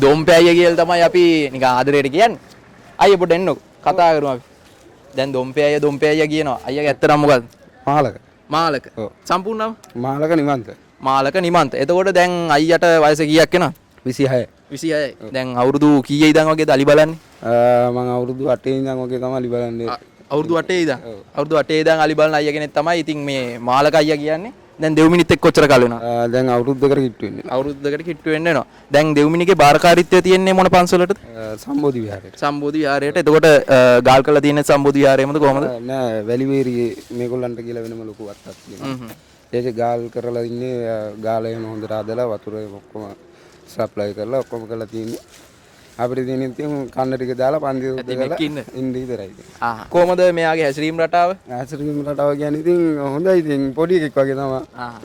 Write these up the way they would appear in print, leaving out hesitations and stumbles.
දොම්පැය කියලා තමයි අපි නිකන් ආදරේට කියන්නේ. අයිය පොඩ්ඩ එන්නකො කතා කරමු අපි. දැන් දොම්පැය කියනවා. අයියගේ ඇත්ත නම මොකද්ද? මාලක. මාලක. සම්පූර්ණම? මාලක නිමන්ත. මාලක නිමන්ත. එතකොට දැන් අයියට වයස කීයක් වෙනවද? 26. 26. දැන් අවුරුදු කීයේ ඉඳන් වගේද අලි බලන්නේ? මම අවුරුදු 8 ඉඳන් වගේ තමයි අලි බලන්නේ. අවුරුදු 8 ඉඳන්. අවුරුදු 8 ඉඳන් අලි බලන අයියා කෙනෙක් තමයි. ඉතින් මේ මාලක අයියා කියන්නේ දැන් දෙව්මිනිත් එක්ක කොච්චර කාල වෙනවද? දැන් අවුරුද්දකට කිට්ටු වෙන්නේ. අවුරුද්දකට කිට්ටු වෙන්න වෙනවා. දැන් දෙව්මිනිගේ බාරකාරීත්වය තියෙන්නේ මොන පන්සලටද? සම්බෝධි විහාරයට. සම්බෝධි විහාරයට. එතකොට ගාල් කරලා තියෙන්නේ සම්බෝධි විහාරයේමද කොහමද? නෑ වැලිවේරියේ මේගොල්ලන්ට කියලා වෙනම ලොකු වත්තක් තියෙනවා. ඒක ගාල් කරලා ඉන්නේ ගාලේ හොඳට හදලා වතුර ඔක්කොම සප්ලයි කරලා ඔක්කොම කරලා තියෙන්නේ. අපිට තියෙන කන්න ටික දාලා පන්ති උද්ද කරලා ඉන්න ඉතරයි. කොහමද මෙයාගේ හැසිරීම රටාව? හැසිරීම රටාව කියන්නේ ඉතින් හොඳයි. ඉතින් පොඩි එකෙක් වගේ තමයි.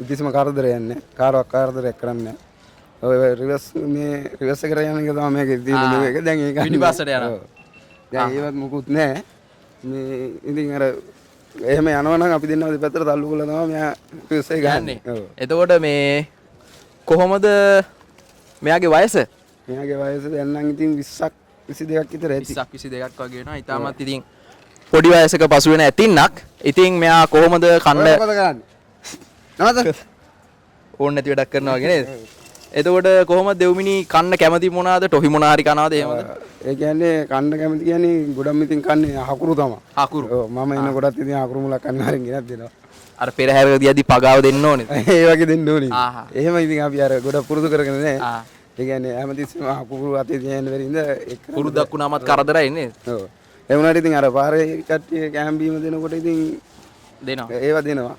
කිසිම කරදරයක් නැහැ. කාටවත් කරදරයක් කරන්නේ නැහැ. ඔය රිවර්ස් එකට යන එක තමයි මේකේ තියෙන එක. දැන් ඒක පිටිපස්සට යනවා. දැන් ඒවත් මොකුත් නැහැ. මේ ඉතින් අර එහෙම යනවනම් අපි දෙන්නා දෙපැත්තට තල්ලු කරලා තමයි මෙයා රිවර්ස් එක ගන්නේ. එතකොට මේ කොහමද මෙයාගේ වයස? මෙයාගේ වයස දැන් නම් ඉතින් 20ක් 22ක් විතර ඇති. 20ක් 22ක් වගේ වෙනවා. ඊටමත් ඉතින් පොඩි වයසක පසු වෙන ඇතින්නක්. ඉතින් මෙයා කොහොමද කන්න මොකද කරන්නේ? නවත ඕන නැති වැඩක් කරනවා වගේ නේද? එතකොට කොහොමද දෙව්මිනි කන්න කැමති මොනවාද? ටොහි මොනා හරි කනවාද එහෙමද? ඒ කියන්නේ කන්න කැමති කියන්නේ ගොඩක් ඉතින් කන්නේ අහකුරු තමයි. අකුරු. ඔව් මම එන කොටත් ඉතින් අහකුරු මුලක් කන්න හරින් ගෙනත් දෙනවා. අර පෙරහැරකදීදී පගාව දෙන්න ඕනේ. ඒ වගේ දෙන්න ඕනේ. එහෙම ඉතින් අපි අර ගොඩක් පුරුදු කරගෙන නැහැ. ඒ කියන්නේ හැමතිස්සෙම අහකුරු අතේ තියෙන වෙරින්ද එක් පුරුද්දක් වුණාමත් කරදරයි නේද? ඔව්. ඒ වුණාට ඉතින් අර පාරේ කට්ටිය කැම් බීම දෙනකොට ඉතින් දෙනවා. ඒවා දෙනවා.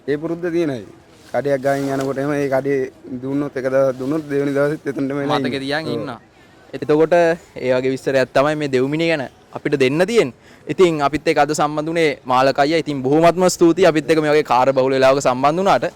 ඒ පුරුද්ද තියෙනයි. කඩයක් ගාමින් යනකොට එහෙම ඒ කඩේ දුන්නොත් එක දවස් දුන්නොත් දෙවෙනි දවසෙත් එතනටම එලා මතක තියන් ඉන්නවා. එතකොට ඒ වගේ විස්තරයක් තමයි මේ දෙව්මිනිය ගැන අපිට දෙන්න තියෙන්නේ. ඉතින් අපිත් එක්ක අද සම්බන්ධුනේ මාලක අයියා. ඉතින් බොහොමත්ම ස්තුතියි අපිත් එක්ක මේ වගේ කාර්යබහුල වෙලාවක සම්බන්ධ වුණාට.